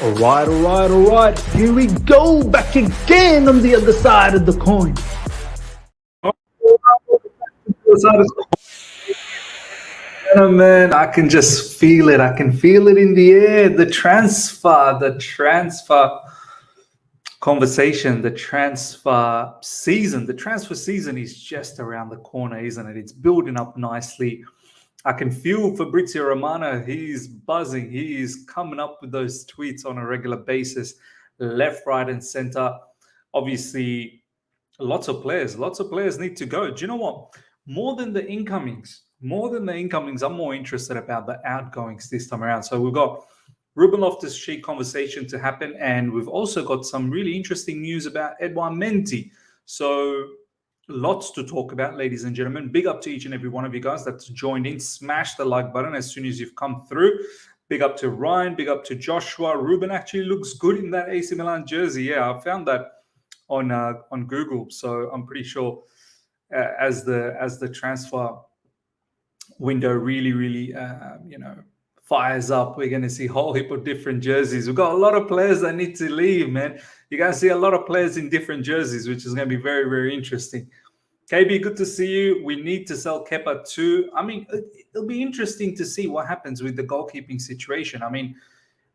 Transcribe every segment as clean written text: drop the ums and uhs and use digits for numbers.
All right. Here we go, back again on the other side of the coin. Oh, man, I can just feel it. I can feel it in the air. The transfer conversation, the transfer season is just around the corner, isn't it? It's building up nicely. I can feel Fabrizio Romano. He's buzzing. He is coming up with those tweets on a regular basis, left, right, and center. Obviously, lots of players need to go. Do you know what? More than the incomings, I'm more interested about the outgoings this time around. So we've got Ruben Loftus-Cheek conversation to happen, and we've also got some really interesting news about Edouard Mendy. So lots to talk about, ladies and gentlemen. Big up to each and every one of you guys that's joined in. Smash the like button as soon as you've come through. Big up to Ryan. Big up to Joshua. Ruben actually looks good in that AC Milan jersey. Yeah, I found that on Google. So I'm pretty sure as the transfer window really fires up, we're going to see a whole heap of different jerseys. We've got a lot of players that need to leave, man. You're going to see a lot of players in different jerseys, which is going to be very, very interesting. KB, good to see you. We need to sell Kepa too. I mean, it'll be interesting to see what happens with the goalkeeping situation. I mean,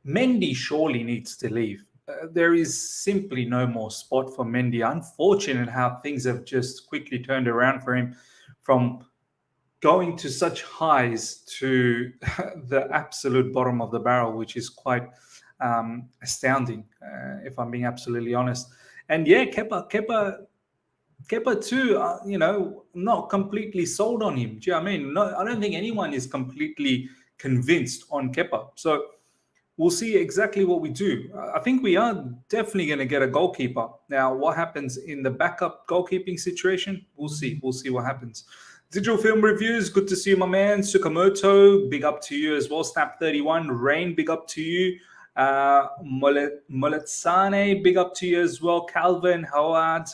Mendy surely needs to leave. There is simply no more spot for Mendy. Unfortunate how things have just quickly turned around for him from going to such highs to the absolute bottom of the barrel, which is quite astounding, if I'm being absolutely honest. And yeah, Kepa too, not completely sold on him. Do you know what I mean? No, I don't think anyone is completely convinced on Kepa. So we'll see exactly what we do. I think we are definitely going to get a goalkeeper. Now, what happens in the backup goalkeeping situation? We'll see. We'll see what happens. Digital Film Reviews, good to see you, my man. Sukamoto, big up to you as well. Snap31, Rain, big up to you. Moletsane, big up to you as well. Calvin, Howard,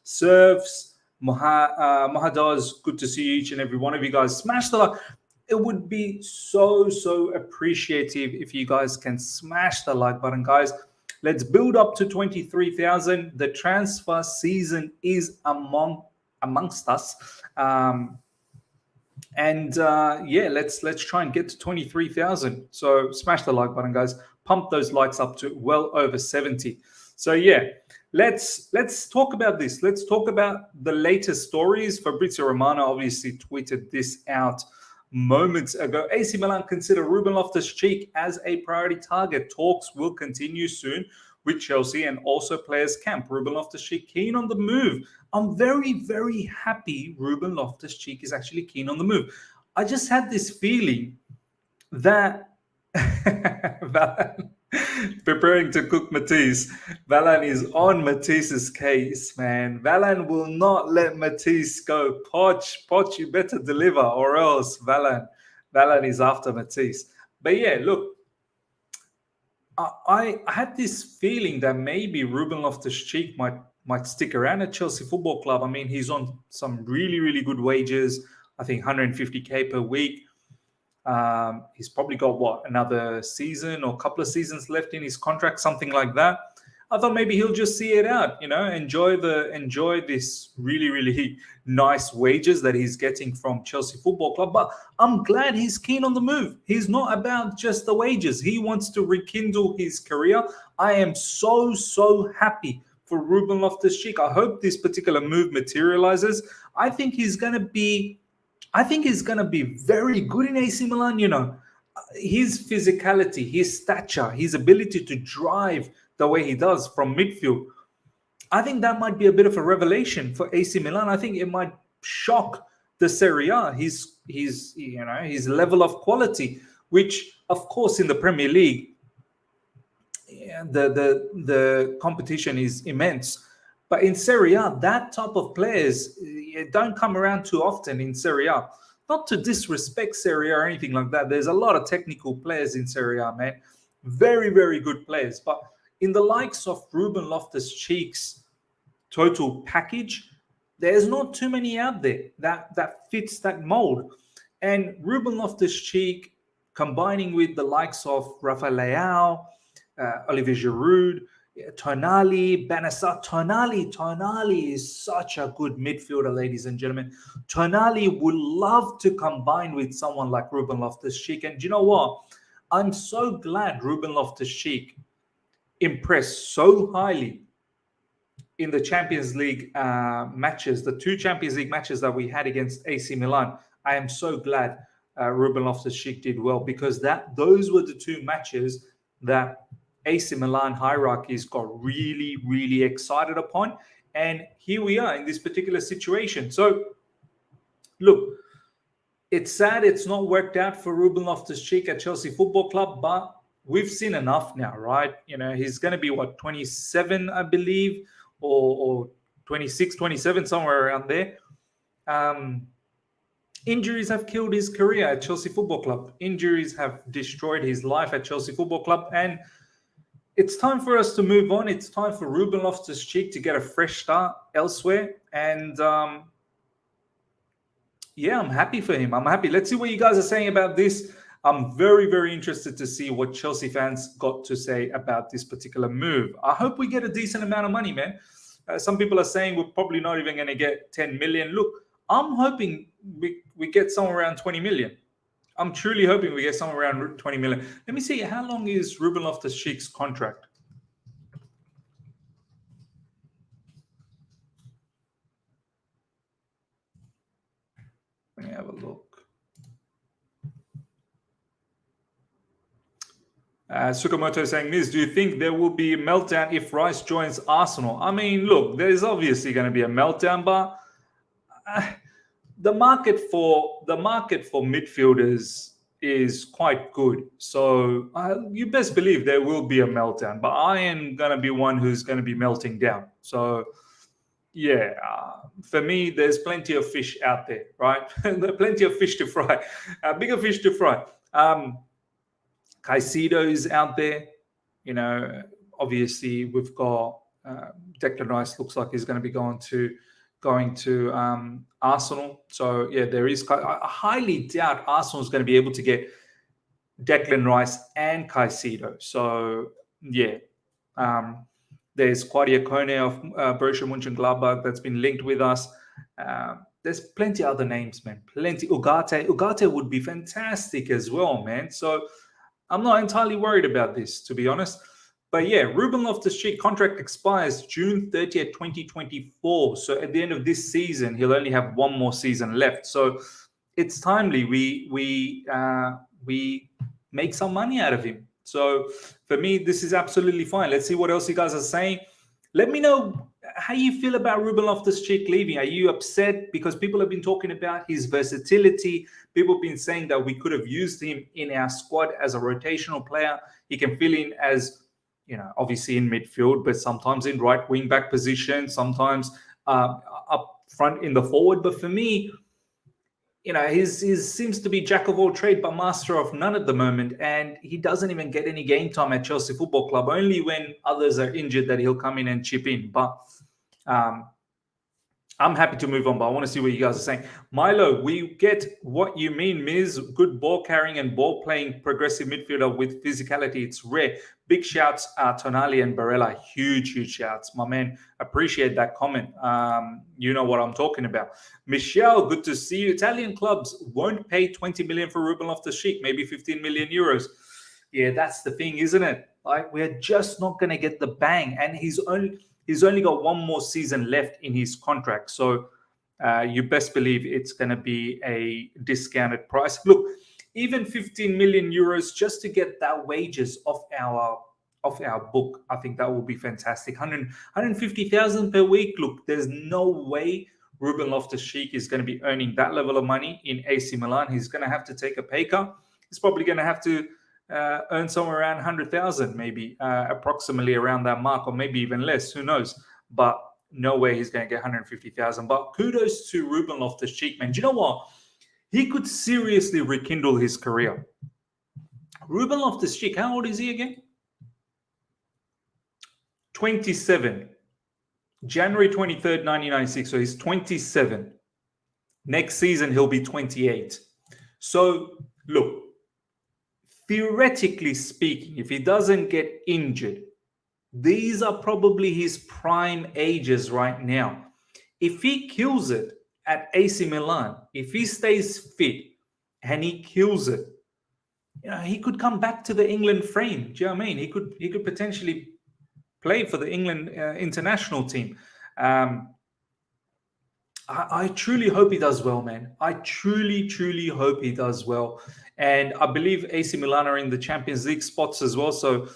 Serves, Mohadaz, good to see you, each and every one of you guys. Smash the like. It would be so appreciative if you guys can smash the like button, guys. Let's build up to 23,000. The transfer season is amongst us. Let's try and get to 23,000. So smash the like button, guys. Pump those likes up to well over 70. So yeah, let's talk about this. Let's talk about the latest stories. Fabrizio Romano obviously tweeted this out moments ago. AC Milan consider Ruben Loftus-Cheek as a priority target. Talks will continue soon with Chelsea and also players camp. Ruben Loftus-Cheek keen on the move. I'm very, very happy Ruben Loftus-Cheek is actually keen on the move. I just had this feeling that Valan, preparing to cook Matisse. Valan is on Matisse's case, man. Valan will not let Matisse go. Poch, you better deliver, or else Valan is after Matisse. But yeah, look, I had this feeling that maybe Ruben Loftus-Cheek might stick around at Chelsea Football Club. I mean, he's on some really good wages. I think 150k per week. He's probably got another season or a couple of seasons left in his contract, something like that. I thought maybe he'll just see it out, enjoy this really nice wages that he's getting from Chelsea Football Club. But I'm glad he's keen on the move. He's not about just the wages. He wants to rekindle his career. I am so happy for Ruben Loftus-Cheek. I hope this particular move materializes. I think he's going to be very good in AC Milan. His physicality, his stature, his ability to drive the way he does from midfield. I think that might be a bit of a revelation for AC Milan. I think it might shock the Serie A. His level of quality, which of course in the Premier League, the competition is immense. But in Serie A, that type of players don't come around too often in Serie A. Not to disrespect Serie A or anything like that. There's a lot of technical players in Serie A, man. Very good players. But in the likes of Ruben Loftus-Cheek's total package, there's not too many out there that fits that mold. And Ruben Loftus-Cheek combining with the likes of Rafael Leao, Olivier Giroud, Tonali, Benacer. Tonali is such a good midfielder, ladies and gentlemen. Tonali would love to combine with someone like Ruben Loftus-Cheek. And do you know what? I'm so glad Ruben Loftus-Cheek impressed so highly in the Champions League matches, the 2 Champions League matches that we had against AC Milan. I am so glad Ruben Loftus-Cheek did well, because those were the 2 matches that AC Milan hierarchies got really, really excited upon. And here we are in this particular situation. So, look, it's sad it's not worked out for Ruben Loftus-Cheek at Chelsea Football Club, but we've seen enough now, right? You know, he's going to be, 27, I believe, or 26, 27, somewhere around there. Injuries have killed his career at Chelsea Football Club. Injuries have destroyed his life at Chelsea Football Club. And it's time for us to move on. It's time for Ruben Loftus-Cheek to get a fresh start elsewhere. And yeah, I'm happy for him. I'm happy. Let's see what you guys are saying about this. I'm very, very interested to see what Chelsea fans got to say about this particular move. I hope we get a decent amount of money, man. Some people are saying we're probably not even going to get 10 million. Look, I'm hoping we get somewhere around 20 million. I'm truly hoping we get somewhere around 20 million. Let me see, how long is Ruben Loftus-Cheek's contract? Let me have a look. Sukamoto is saying, Miz, do you think there will be a meltdown if Rice joins Arsenal? I mean, look, there's obviously going to be a meltdown, but the market for midfielders is quite good. So you best believe there will be a meltdown, but I am going to be one who's going to be melting down. So yeah, for me, there's plenty of fish out there, right? There are plenty of fish to fry, bigger fish to fry. Caicedo's out there. You know, obviously we've got Declan Rice. Looks like he's going to be going to Arsenal. So yeah, there is. I highly doubt Arsenal is going to be able to get Declan Rice and Caicedo. So yeah, there's Claudia Kone of Borussia Mönchengladbach that's been linked with us. There's plenty other names, man. Plenty. Ugarte would be fantastic as well, man. So I'm not entirely worried about this, to be honest. But yeah, Ruben Loftus-Cheek contract expires June 30th, 2024. So at the end of this season, he'll only have 1 more season left. So it's timely we make some money out of him. So for me, this is absolutely fine. Let's see what else you guys are saying. Let me know how you feel about Ruben Loftus-Cheek leaving. Are you upset? Because people have been talking about his versatility. People have been saying that we could have used him in our squad as a rotational player. He can fill in as, you know, obviously in midfield, but sometimes in right wing back position, sometimes up front in the forward. But for me, you know, he seems to be jack of all trade but master of none at the moment, and he doesn't even get any game time at Chelsea Football Club. Only when others are injured that he'll come in and chip in. But I'm happy to move on, but I want to see what you guys are saying. Milo, we get what you mean, Miz. Good ball carrying and ball playing progressive midfielder with physicality. It's rare. Big shouts, Tonali and Barella. Huge shouts. My man, appreciate that comment. You know what I'm talking about. Michelle, good to see you. Italian clubs won't pay 20 million for Ruben Loftus-Cheek, maybe 15 million euros. Yeah, that's the thing, isn't it? Like, we're just not going to get the bang. And he's only got 1 more season left in his contract. So you best believe it's going to be a discounted price. Look, even 15 million euros just to get that wages off our book, I think that will be fantastic. 150,000 per week. Look, there's no way Ruben Loftus-Cheek is going to be earning that level of money in AC Milan. He's going to have to take a pay cut. He's probably going to have to earn somewhere around 100,000, maybe approximately around that mark, or maybe even less. Who knows? But no way he's going to get 150,000. But kudos to Ruben Loftus-Cheek, man. Do you know what? He could seriously rekindle his career. Ruben Loftus-Cheek, how old is he again? 27. January 23rd, 1996. So he's 27. Next season, he'll be 28. So, look, theoretically speaking, if he doesn't get injured, these are probably his prime ages right now. If he kills it at AC Milan, if he stays fit and he kills it, he could come back to the England frame. Do you know what I mean? He could potentially play for the England international team. I truly hope he does well, man. I truly, truly hope he does well. And I believe AC Milan are in the Champions League spots as well. So,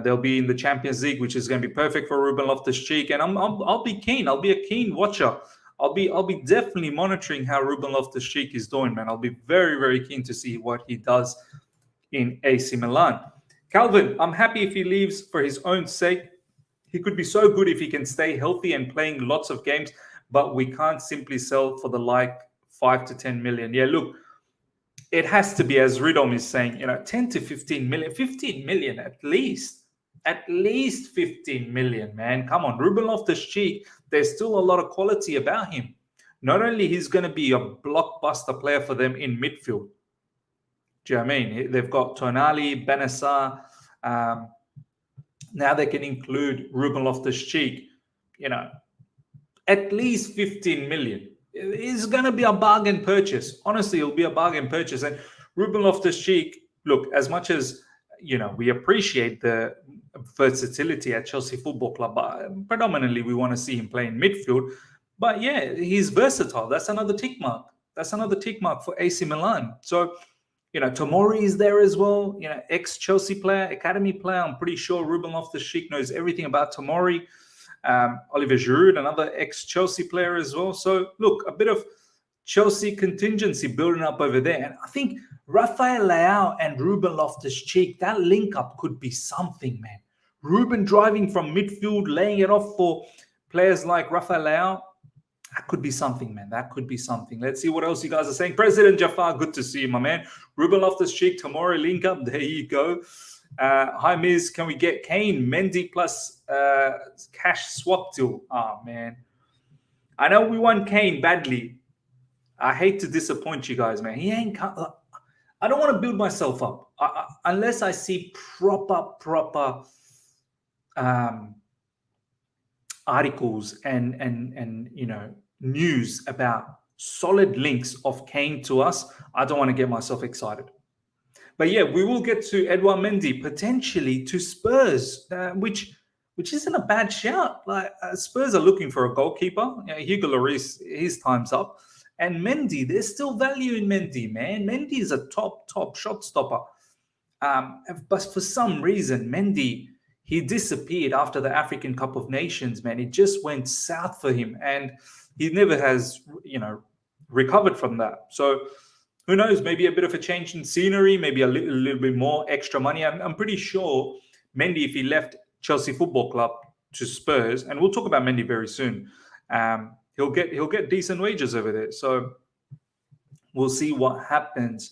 they'll be in the Champions League, which is going to be perfect for Ruben Loftus-Cheek. And I'll be keen. I'll be a keen watcher. I'll be definitely monitoring how Ruben Loftus-Cheek is doing, man. I'll be very, very keen to see what he does in AC Milan. Calvin, I'm happy if he leaves for his own sake. He could be so good if he can stay healthy and playing lots of games, but we can't simply sell for the 5 to 10 million. Yeah, look, it has to be, as Ridom is saying, 10 to 15 million, 15 million at least 15 million, man. Come on, Ruben Loftus-Cheek, there's still a lot of quality about him. Not only he's going to be a blockbuster player for them in midfield. Do you know what I mean? They've got Tonali, Benacer. Now they can include Ruben Loftus-Cheek. At least 15 million. It's going to be a bargain purchase. Honestly, it'll be a bargain purchase. And Ruben Loftus-Cheek, look, as much as, we appreciate the versatility at Chelsea Football Club, but predominantly we want to see him play in midfield. But yeah, he's versatile. That's another tick mark. That's another tick mark for AC Milan. So, Tomori is there as well. Ex-Chelsea player, academy player. I'm pretty sure Ruben Loftus-Cheek knows everything about Tomori. Oliver Giroud, another ex-Chelsea player as well. So, look, a bit of Chelsea contingency building up over there. And I think Rafael Leao and Ruben Loftus-Cheek, that link-up could be something, man. Ruben driving from midfield, laying it off for players like Rafael Leao. That could be something, man. That could be something. Let's see what else you guys are saying. President Jafar, good to see you, my man. Ruben Loftus-Cheek, Tomori link-up. There you go. Hi, Miz. Can we get Kane, Mendy plus cash swap deal? Oh, man. I know we want Kane badly. I hate to disappoint you guys, man. He ain't. I don't want to build myself up unless I see proper articles and news about solid links of Kane to us. I don't want to get myself excited. But yeah, we will get to Edouard Mendy potentially to Spurs, which isn't a bad shout. Spurs are looking for a goalkeeper. Hugo Lloris, his time's up. And Mendy, there's still value in Mendy, man. Mendy is a top shot stopper. But for some reason, Mendy, he disappeared after the African Cup of Nations, man. It just went south for him. And he never has, recovered from that. So who knows? Maybe a bit of a change in scenery, maybe a little bit more extra money. I'm pretty sure Mendy, if he left Chelsea Football Club to Spurs, and we'll talk about Mendy very soon, he'll get decent wages over there. So we'll see what happens.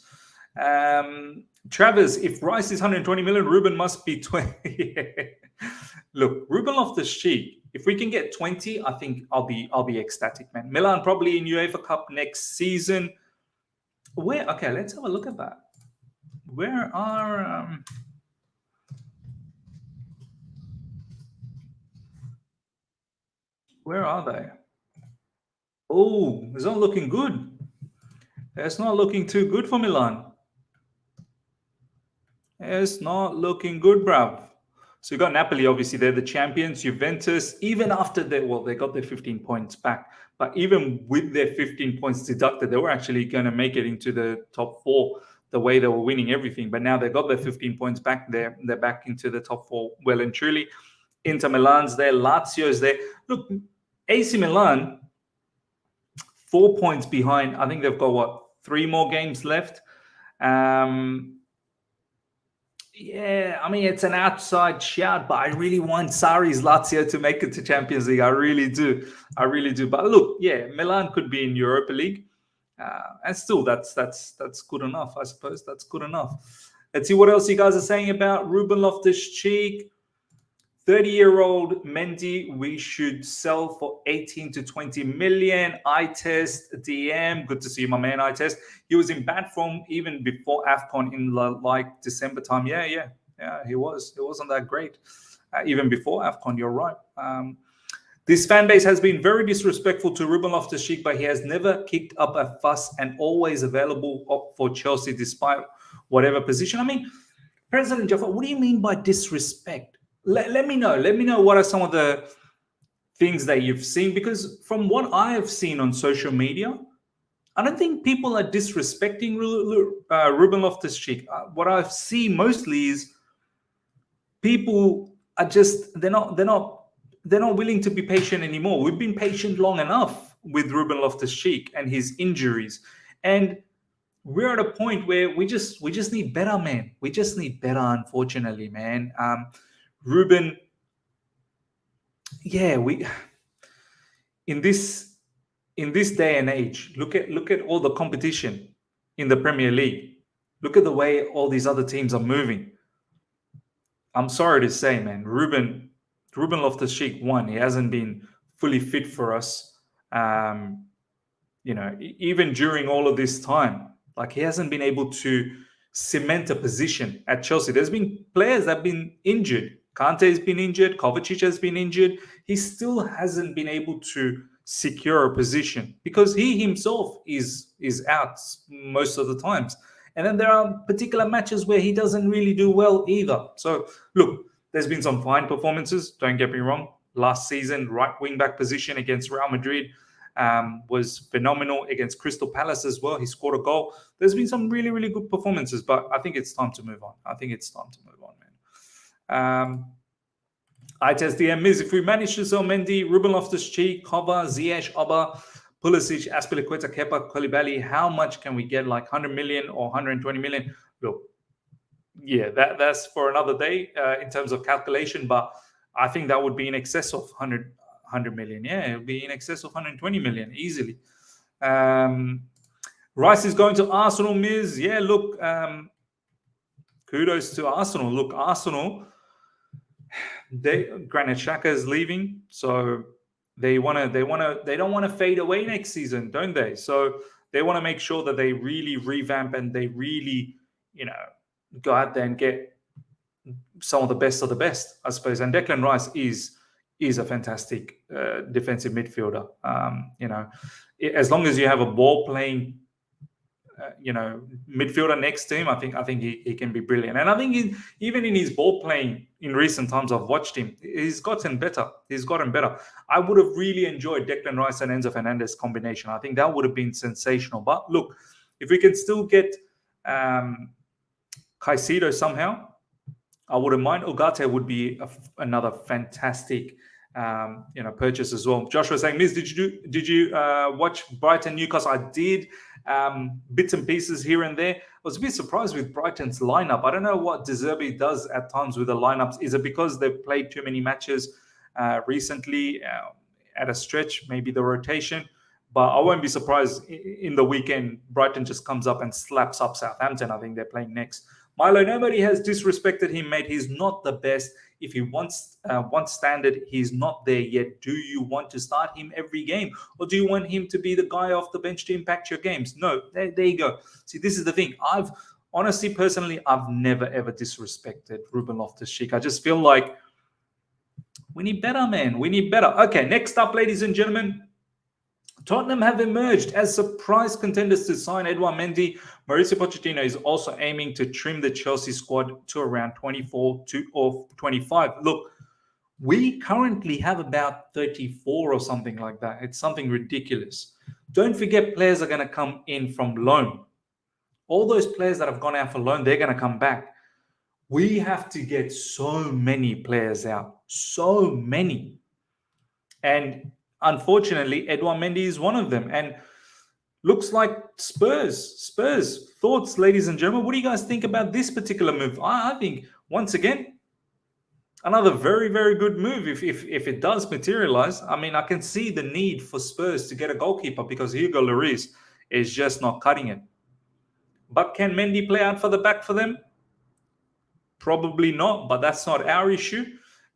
Travis, if Rice is 120 million, Ruben must be 20. Look, Ruben Loftus-Cheek, if we can get 20, I think I'll be ecstatic, man. Milan probably in UEFA Cup next season. Okay, let's have a look at that. Where are they? Oh, it's not looking good. It's not looking too good for Milan. It's not looking good, bruv. So you got Napoli, obviously they're the champions. Juventus, even after they got their 15 points back, but even with their 15 points deducted, they were actually going to make it into the top 4 the way they were winning everything. But now they got their 15 points back. They're back into the top 4 well and truly. Inter Milan's there, Lazio's there. Look, AC Milan, 4 points behind. I think they've got 3 more games left. Yeah, I mean, it's an outside shout, but I really want Sarri's Lazio to make it to Champions League. I really do. But look, yeah, Milan could be in Europa League. And still, that's good enough, I suppose. That's good enough. Let's see what else you guys are saying about Ruben Loftus-Cheek. 30-year-old Mendy, we should sell for 18 to 20 million. I test DM. Good to see you, my man. I test. He was in bad form even before AFCON in like December time. Yeah, he was. It wasn't that great. Even before AFCON, you're right. This fan base has been very disrespectful to Ruben Loftus-Cheek, but he has never kicked up a fuss and always available for Chelsea despite whatever position. I mean, President Jaffa, what do you mean by disrespect? Let me know. Let me know what are some of the things that you've seen, because from what I have seen on social media, I don't think people are disrespecting Ruben Loftus-Cheek. What I see mostly is people are just they're not willing to be patient anymore. We've been patient long enough with Ruben Loftus-Cheek and his injuries, and we're at a point where we just need better, man. We just need better, unfortunately, man. Ruben, yeah, we in this day and age, look at all the competition in the Premier League. Look at the way all these other teams are moving. I'm sorry to say, man, Ruben Loftus-Cheek, he hasn't been fully fit for us. Even during all of this time, like, he hasn't been able to cement a position at Chelsea. There's been players that have been injured. Kante has been injured. Kovacic has been injured. He still hasn't been able to secure a position because he himself is out most of the times. And then there are particular matches where he doesn't really do well either. So, look, there's been some fine performances. Don't get me wrong. Last season, right wing back position against Real Madrid was phenomenal. Against Crystal Palace as well, he scored a goal. There's been some really, really good performances, but I think it's time to move on. Man. I test the M is if we manage to sell Mendy, Ruben Loftus-Cheek, Kova, Ziyech, Oba, Pulisic, Azpilicueta, Kepa, Koulibaly, how much can we get? Like 100 million or 120 million? Look, yeah, that's for another day in terms of calculation, but I think that would be in excess of 100 million. Yeah, it would be in excess of 120 million easily. Rice is going to Arsenal, Miz. Yeah, look, kudos to Arsenal. Look, Arsenal, Granit Xhaka is leaving, so they don't want to fade away next season, don't they? So they want to make sure that they really revamp and they really, go out there and get some of the best, I suppose. And Declan Rice is a fantastic defensive midfielder. As long as you have a ball playing midfielder next to him, I think he can be brilliant. And I think even in his ball playing in recent times, I've watched him, he's gotten better. I would have really enjoyed Declan Rice and Enzo Fernandez combination. I think that would have been sensational. But look, if we can still get Caicedo somehow, I wouldn't mind. Ugarte would be another fantastic purchase as well. Joshua saying, Miz, did you watch Brighton Newcastle? I did. Bits and pieces here and there. I was a bit surprised with Brighton's lineup. I don't know what De Zerbi does at times with the lineups. Is it because they've played too many matches recently at a stretch, maybe the rotation? But I won't be surprised in the weekend Brighton just comes up and slaps up Southampton. I think they're playing next. Milo, nobody has disrespected him, mate. He's not the best. If he wants standard, he's not there yet. Do you want to start him every game? Or do you want him to be the guy off the bench to impact your games? No, there you go. See, this is the thing. I've never, ever disrespected Ruben Loftus-Cheek. I just feel like we need better, man. We need better. Okay, next up, ladies and gentlemen, Tottenham have emerged as surprise contenders to sign Edouard Mendy. Mauricio Pochettino is also aiming to trim the Chelsea squad to around 24 or 25. Look, we currently have about 34 or something like that. It's something ridiculous. Don't forget, players are going to come in from loan. All those players that have gone out for loan, they're going to come back. We have to get so many players out. So many. And unfortunately, Edouard Mendy is one of them. And looks like Spurs, thoughts, ladies and gentlemen. What do you guys think about this particular move? I think, once again, another very, very good move if it does materialize. I mean, I can see the need for Spurs to get a goalkeeper because Hugo Lloris is just not cutting it. But can Mendy play out for the back for them? Probably not, but that's not our issue.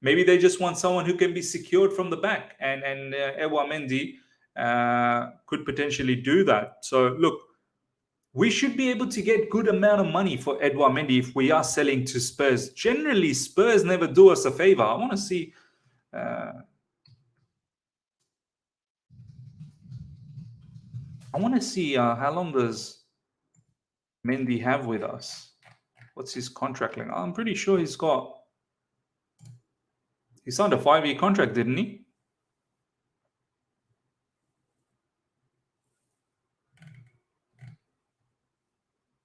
Maybe they just want someone who can be secured from the back, and Edouard Mendy could potentially do that. So look, we should be able to get good amount of money for Edouard Mendy if we are selling to Spurs. Generally, Spurs never do us a favor. I want to see. How long does Mendy have with us? What's his contract length? I'm pretty sure he signed a 5-year contract, didn't he?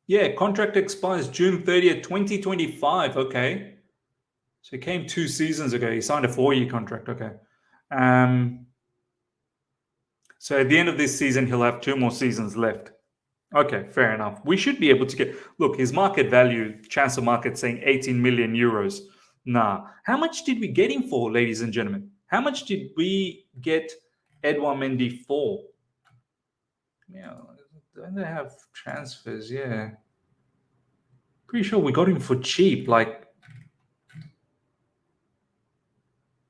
Yeah, contract expires June 30th, 2025. Okay. So he came 2 seasons ago. He signed a 4-year contract. Okay. So at the end of this season, he'll have 2 more seasons left. Okay, fair enough. We should be able to get... Look, his market value, transfer market saying 18 million euros. Nah. How much did we get him for, ladies and gentlemen? How much did we get Edouard Mendy for? Yeah, don't they have transfers? Yeah. Pretty sure we got him for cheap.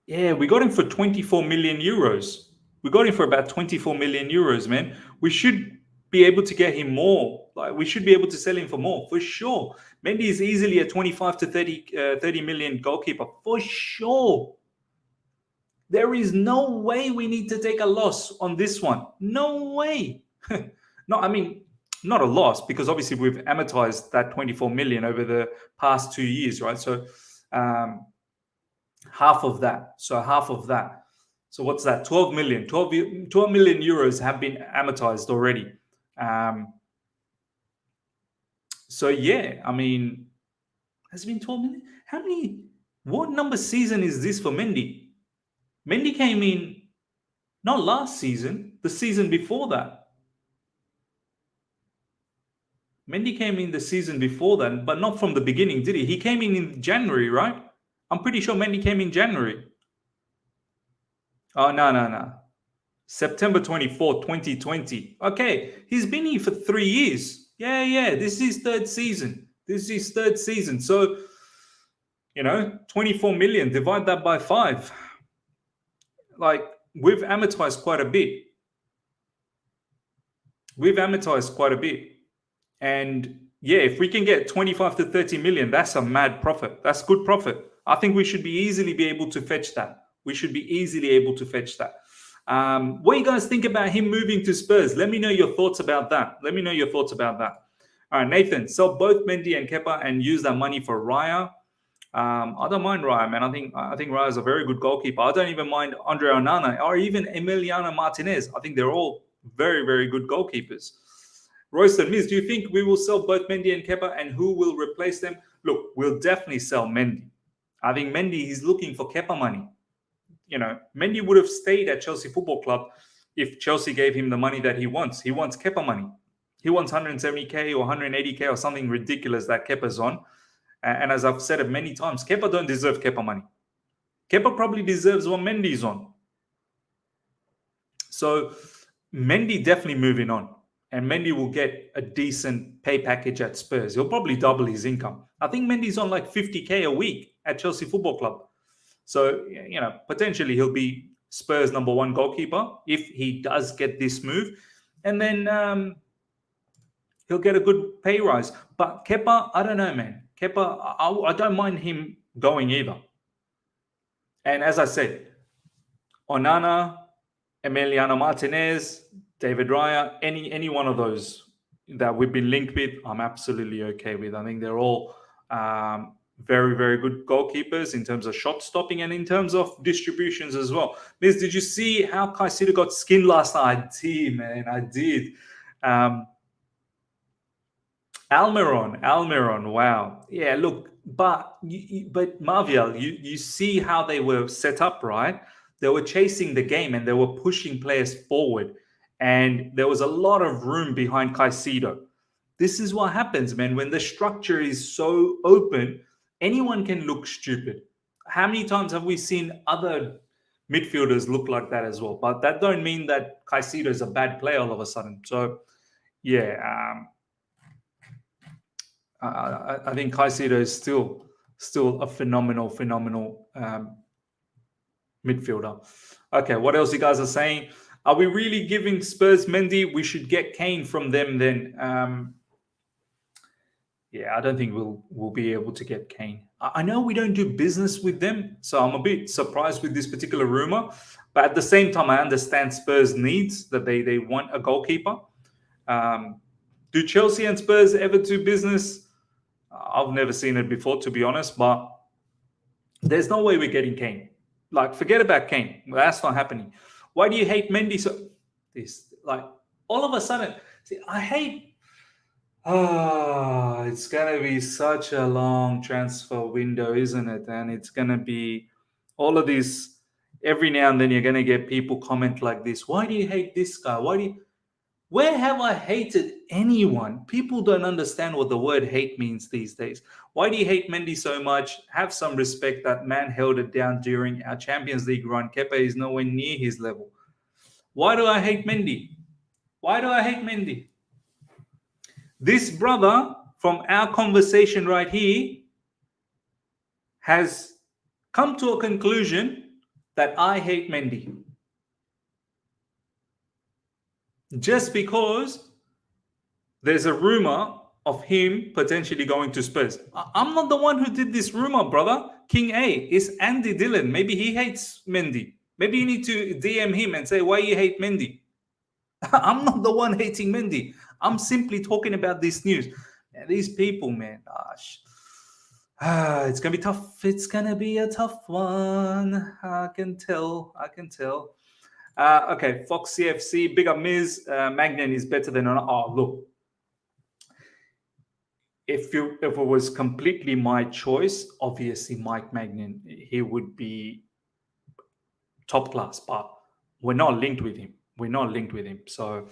Yeah, we got him for 24 million euros. We got him for about 24 million euros, man. We should be able to get him more. We should be able to sell him for more, for sure. Mendy is easily a 25 to 30 million goalkeeper, for sure. There is no way we need to take a loss on this one. No way. No, I mean, not a loss, because obviously we've amortized that 24 million over the past 2 years, right? So half of that. So what's that? 12 million. 12 million euros have been amortized already. So yeah, I mean, has it been 12 million? What number season is this for Mendy? Mendy came in not last season, the season before that. Mendy came in the season before that, but not from the beginning, did he? He came in January, right? I'm pretty sure Mendy came in January. Oh, no. September 24th, 2020. Okay, he's been here for 3 years. Yeah. This is his third season. So, 24 million, divide that by 5. We've amortized quite a bit. And yeah, if we can get 25 to 30 million, that's a mad profit. That's good profit. I think we should be easily able to fetch that. What do you guys think about him moving to Spurs? Let me know your thoughts about that. All right, Nathan, sell both Mendy and Kepa and use that money for Raya. I don't mind Raya, man. I think Raya is a very good goalkeeper. I don't even mind Andre Onana or even Emiliano Martinez. I think they're all very, very good goalkeepers. Royston, Miz, do you think we will sell both Mendy and Kepa, and who will replace them? Look, we'll definitely sell Mendy. I think Mendy, he's looking for Kepa money. Mendy would have stayed at Chelsea Football Club if Chelsea gave him the money that he wants. He wants Kepa money. He wants 170k or 180k or something ridiculous that Kepa's on. And as I've said it many times, Kepa don't deserve Kepa money. Kepa probably deserves what Mendy's on. So Mendy definitely moving on. And Mendy will get a decent pay package at Spurs. He'll probably double his income. I think Mendy's on like 50k a week at Chelsea Football Club. So, potentially he'll be Spurs' number 1 goalkeeper if he does get this move. And then he'll get a good pay rise. But Kepa, I don't know, man. Kepa, I don't mind him going either. And as I said, Onana, Emiliano Martinez, David Raya, any one of those that we've been linked with, I'm absolutely okay with. I think they're all very, very good goalkeepers in terms of shot stopping and in terms of distributions as well. Liz, did you see how Caicedo got skinned last night? I did, man. I did. Almiron, wow. Yeah, look, but Marvial, you see how they were set up, right? They were chasing the game and they were pushing players forward. And there was a lot of room behind Caicedo. This is what happens, man. When the structure is so open, anyone can look stupid. How many times have we seen other midfielders look like that as well? But that don't mean that Caicedo is a bad player all of a sudden. So, yeah, I think Caicedo is still a phenomenal midfielder. Okay, what else you guys are saying? Are we really giving Spurs Mendy? We should get Kane from them then. Yeah, I don't think we'll be able to get Kane. I know we don't do business with them, so I'm a bit surprised with this particular rumor. But at the same time, I understand Spurs' needs, that they want a goalkeeper. Do Chelsea and Spurs ever do business? I've never seen it before, to be honest, but there's no way we're getting Kane. Like, forget about Kane. That's not happening. Why do you hate Mendy so? This, like, all of a sudden, see, I hate. It's gonna be such a long transfer window, isn't it? And it's gonna be all of these. Every now and then, you're gonna get people comment like this. Why do you hate this guy? Why do you? Where have I hated anyone? People don't understand what the word hate means these days. Why do you hate Mendy so much? Have some respect. That man held it down during our Champions League run. Kepa is nowhere near his level. Why do I hate Mendy? Why do I hate Mendy? This brother, from our conversation right here, has come to a conclusion that I hate Mendy. Just because there's a rumor of him potentially going to Spurs. I'm not the one who did this rumor, brother. King A is Andy Dillon. Maybe he hates Mendy. Maybe you need to DM him and say, why you hate Mendy? I'm not the one hating Mendy. I'm simply talking about this news. And these people, man, gosh. It's going to be tough. It's going to be a tough one. I can tell. Okay, Fox CFC, big up Miz. Magnan is better than... Oh, look. If it was completely my choice, obviously Mike Magnan, he would be top class, but we're not linked with him. So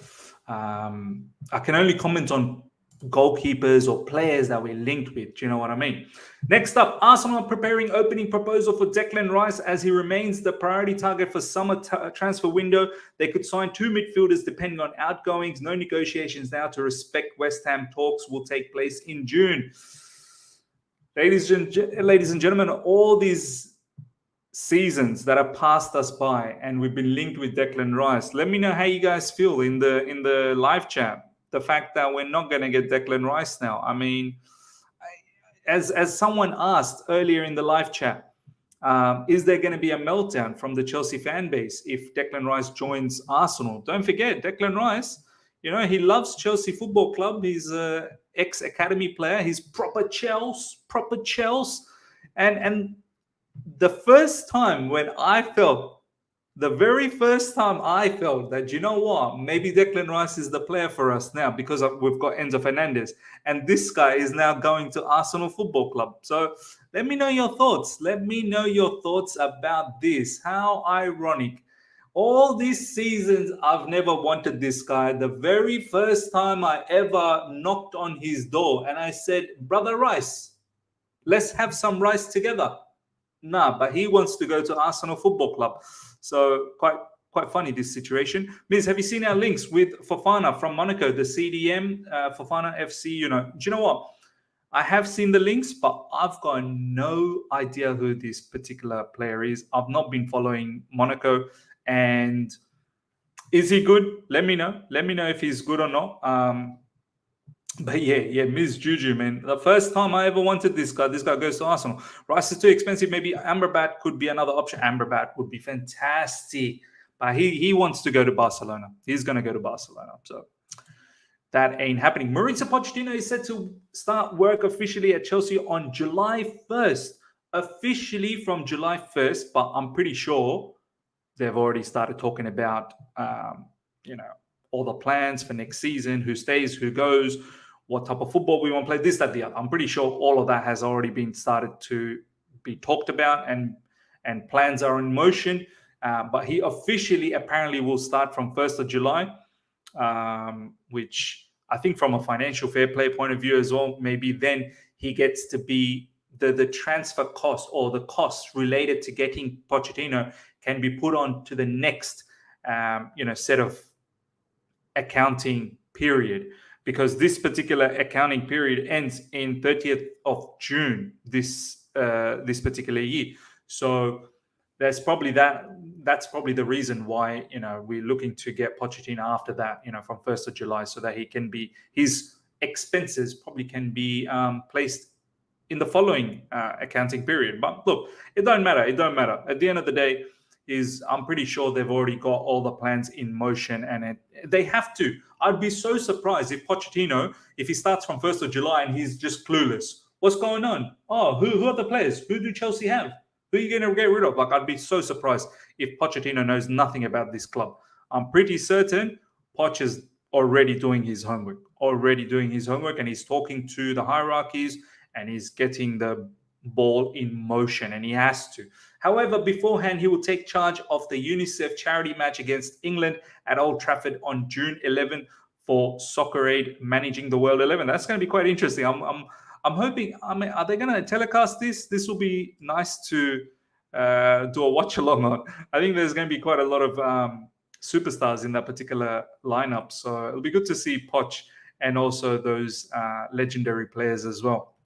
I can only comment on goalkeepers or players that we're linked with. Do you know what I mean? Next up, Arsenal are preparing opening proposal for Declan Rice as he remains the priority target for summer transfer window. They could sign 2 midfielders depending on outgoings. No negotiations now to respect West Ham. Talks will take place in June. Ladies and gentlemen, all these seasons that have passed us by and we've been linked with Declan Rice. Let me know how you guys feel in the live chat. The fact that we're not going to get Declan Rice now. I mean, as someone asked earlier in the live chat, is there going to be a meltdown from the Chelsea fan base if Declan Rice joins Arsenal? Don't forget, Declan Rice, you know, he loves Chelsea Football Club. He's an ex-academy player. He's proper Chelsea. And the very first time I felt that, you know what, maybe Declan Rice is the player for us now because we've got Enzo Fernandez, and this guy is now going to Arsenal Football Club. So let me know your thoughts. Let me know your thoughts about this. How ironic. All these seasons, I've never wanted this guy. The very first time I ever knocked on his door and I said, brother Rice, let's have some rice together. Nah, but he wants to go to Arsenal Football Club. So quite funny, this situation. Miz, have you seen our links with Fofana from Monaco, the CDM, Fofana FC? You know, do you know what? I have seen the links, but I've got no idea who this particular player is. I've not been following Monaco. And is he good? Let me know. Let me know if he's good or not. But yeah, Miss Juju, man. The first time I ever wanted this guy goes to Arsenal. Rice is too expensive. Maybe Amrabat could be another option. Amrabat would be fantastic. But he wants to go to Barcelona. He's going to go to Barcelona. So that ain't happening. Mauricio Pochettino is set to start work officially at Chelsea on July 1st. Officially from July 1st, but I'm pretty sure they've already started talking about, all the plans for next season, who stays, who goes, what type of football we want to play, this, that, the other. I'm pretty sure all of that has already been started to be talked about and plans are in motion. But he officially apparently will start from 1st of July, which I think from a financial fair play point of view as well, maybe then he gets to be the transfer cost or the costs related to getting Pochettino can be put on to the next, set of accounting period, because this particular accounting period ends in 30th of June this particular year. So That's probably the reason why, we're looking to get Pochettino after that, from 1st of July, so that his expenses probably can be placed in the following accounting period. But look, it don't matter. At the end of the day, I'm pretty sure they've already got all the plans in motion, and they have to. I'd be so surprised if Pochettino, if he starts from 1st of July and he's just clueless. What's going on? Oh, who are the players? Who do Chelsea have? Who are you going to get rid of? Like, I'd be so surprised if Pochettino knows nothing about this club. I'm pretty certain Poch is already doing his homework, and he's talking to the hierarchies, and he's getting the ball in motion, and he has to. However, beforehand, he will take charge of the UNICEF charity match against England at Old Trafford on June 11 for Soccer Aid, managing the World 11. That's going to be quite interesting. I'm hoping. I mean, are they going to telecast this? This will be nice to do a watch along on. I think there's going to be quite a lot of superstars in that particular lineup, so it'll be good to see Poch and also those legendary players as well.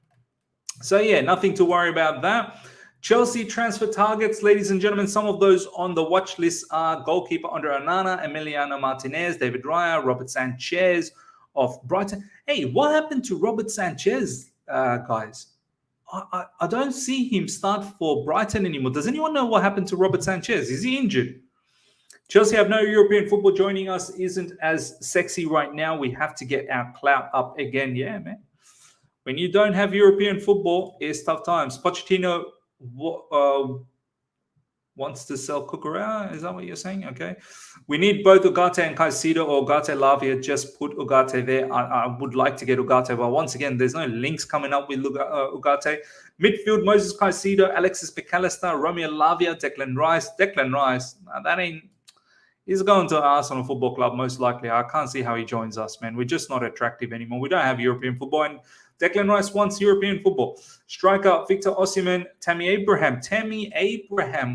So yeah, nothing to worry about that. Chelsea transfer targets, ladies and gentlemen. Some of those on the watch list are goalkeeper Andre Onana, Emiliano Martinez, David Raya, Robert Sanchez of Brighton. Hey, what happened to Robert Sanchez, guys? I don't see him start for Brighton anymore. Does anyone know what happened to Robert Sanchez? Is he injured? Chelsea have no European football. Joining us isn't as sexy right now. We have to get our clout up again. Yeah, man. When you don't have European football, it's tough times. Pochettino wants to sell Cucurella. Is that what you're saying? Okay. We need both Ugarte and Caicedo, or Ugarte Lavia. Just put Ugarte there. I would like to get Ugarte, but once again, there's no links coming up with Ugarte. Midfield, Moses Caicedo, Alexis McAllister, Romeo Lavia, Declan Rice. He's going to Arsenal Football Club, most likely. I can't see how he joins us, man. We're just not attractive anymore. We don't have European football, and Declan Rice wants European football. Striker, Victor Osimhen, Tammy Abraham.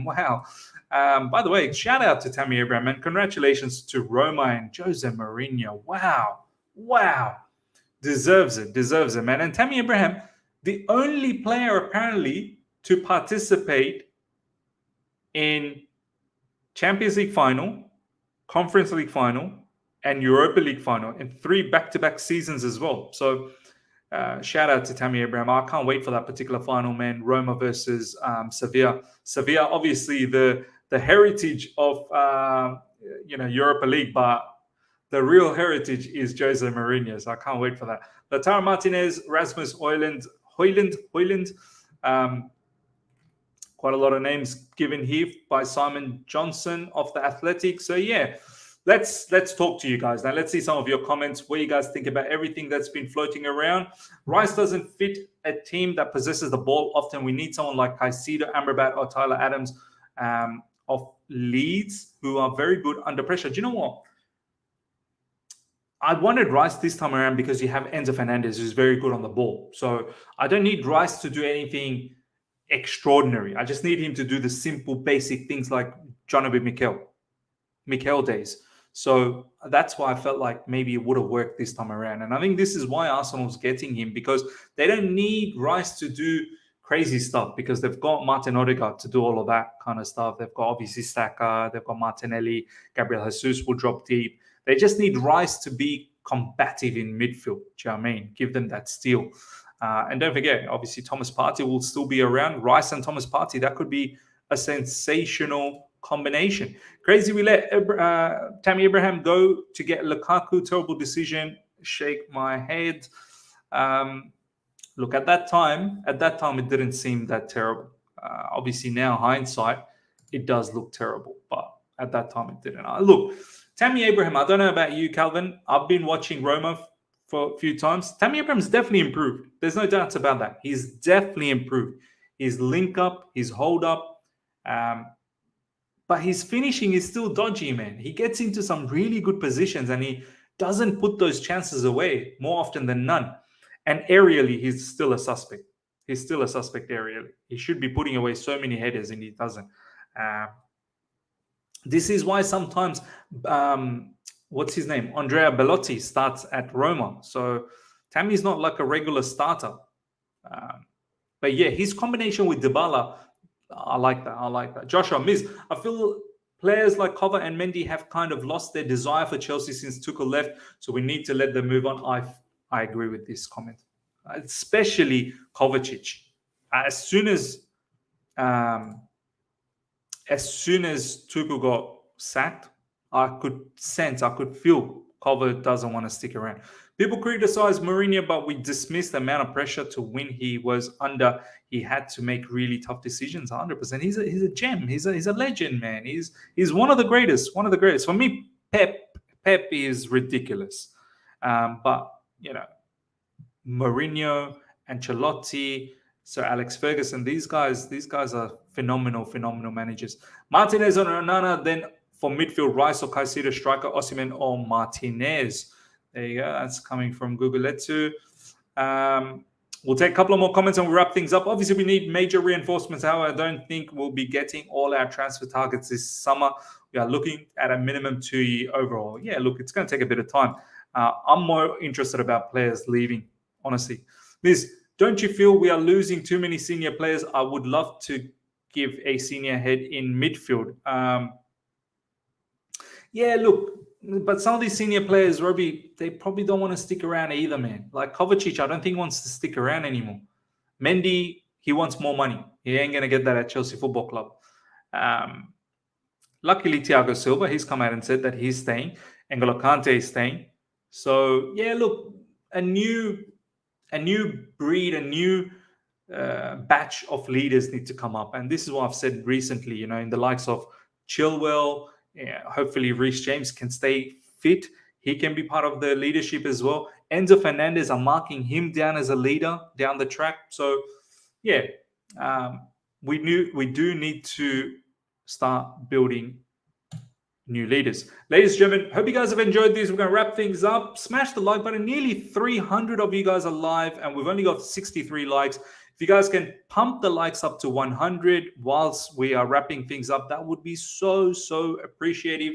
Wow. By the way, shout out to Tammy Abraham, and congratulations to Roma and Jose Mourinho. Wow. Deserves it, man. And Tammy Abraham, the only player apparently to participate in Champions League final, Conference League final, and Europa League final in 3 back-to-back seasons as well. So shout out to Tammy Abraham. I can't wait for that particular final, man. Roma versus Sevilla. Sevilla, obviously the heritage of Europa League, but the real heritage is Jose Mourinho. So I can't wait for that. Lautaro Martinez, Rasmus Højlund. Quite a lot of names given here by Simon Johnson of The Athletic. So yeah, let's talk to you guys now. Let's see some of your comments, what you guys think about everything that's been floating around. Rice doesn't fit a team that possesses the ball often. We need someone like Caicedo, Amrabat, or Tyler Adams of Leeds, who are very good under pressure. Do you know what? I wanted Rice this time around because you have Enzo Fernandez, who's very good on the ball. So I don't need Rice to do anything extraordinary. I just need him to do the simple, basic things like John Obi Mikel days. So that's why I felt like maybe it would have worked this time around. And I think this is why Arsenal's getting him, because they don't need Rice to do crazy stuff, because they've got Martin Odegaard to do all of that kind of stuff. They've got obviously Saka, they've got Martinelli, Gabriel Jesus will drop deep. They just need Rice to be combative in midfield. Do you know what I mean? Give them that steal. And don't forget, obviously, Thomas Partey will still be around. Rice and Thomas Partey, that could be a sensational combination. Crazy, we let Tammy Abraham go to get Lukaku. Terrible decision. Shake my head. Look, at that time, it didn't seem that terrible. Obviously, now, hindsight, it does look terrible. But at that time, it didn't. Look, Tammy Abraham, I don't know about you, Calvin. I've been watching Roma for a few times. Tammy Abraham's definitely improved. There's no doubts about that. He's definitely improved. His link up, his hold up, but his finishing is still dodgy, man. He gets into some really good positions and he doesn't put those chances away more often than none. And aerially, he's still a suspect. He's still a suspect aerially. He should be putting away so many headers and he doesn't. This is why sometimes what's his name? Andrea Bellotti starts at Roma. So Tammy's not like a regular starter. But yeah, his combination with Dybala I like that. I like that. Joshua, Miz, I feel players like Cover and Mendy have kind of lost their desire for Chelsea since Tuchel left, so we need to let them move on. I agree with this comment, especially Kovacic. As soon as um, Tuchel got sacked, I could feel Cover doesn't want to stick around. People criticize Mourinho, but we dismiss the amount of pressure to win he was under. He had to make really tough decisions. 100%. He's a gem. He's a legend, man. He's one of the greatest. One of the greatest. For me, Pep is ridiculous. But you know, Mourinho, Ancelotti, Sir Alex Ferguson. These guys are phenomenal managers. Martinez or Onana, then for midfield, Rice or Caicedo, striker, Osimhen or Martinez. There you go. That's coming from Google Letsu. We'll take a couple of more comments and we'll wrap things up. Obviously, we need major reinforcements. However, I don't think we'll be getting all our transfer targets this summer. We are looking at a minimum 2-year overhaul. Yeah, look, it's going to take a bit of time. I'm more interested about players leaving, honestly. Liz, don't you feel we are losing too many senior players? I would love to give a senior head in midfield. Yeah, look, but some of these senior players, Robbie, they probably don't want to stick around either, man. Like Kovacic, I don't think wants to stick around anymore. Mendy, he wants more money. He ain't going to get that at Chelsea Football Club. Luckily, Thiago Silva, he's come out and said that he's staying. N'Golo Kante is staying. So, yeah, look, a new breed, a new batch of leaders need to come up. And this is what I've said recently, in the likes of Chilwell, hopefully Reece James can stay fit. He can be part of the leadership as well. Enzo Fernandez, are marking him down as a leader down the track. So, yeah, we do need to start building new leaders. Ladies and gentlemen, hope you guys have enjoyed this. We're going to wrap things up. Smash the like button. Nearly 300 of you guys are live, and we've only got 63 likes. If you guys can pump the likes up to 100 whilst we are wrapping things up, that would be so appreciative.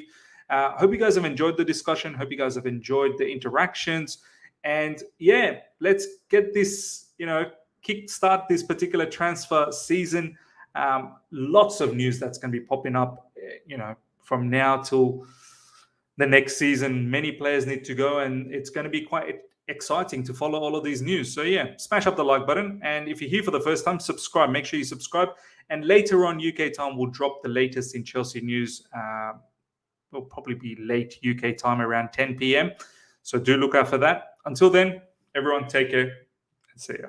Hope you guys have enjoyed the discussion. Hope you guys have enjoyed the interactions. And yeah, let's get this, kickstart this particular transfer season. Lots of news that's going to be popping up, from now till the next season. Many players need to go, and it's going to be quite exciting to follow all of these news. So yeah, smash up the like button, and if you're here for the first time, subscribe. Make sure you subscribe, and later on UK time we'll drop the latest in Chelsea news. Will probably be late UK time around 10 p.m. So do look out for that. Until then, everyone take care and see ya.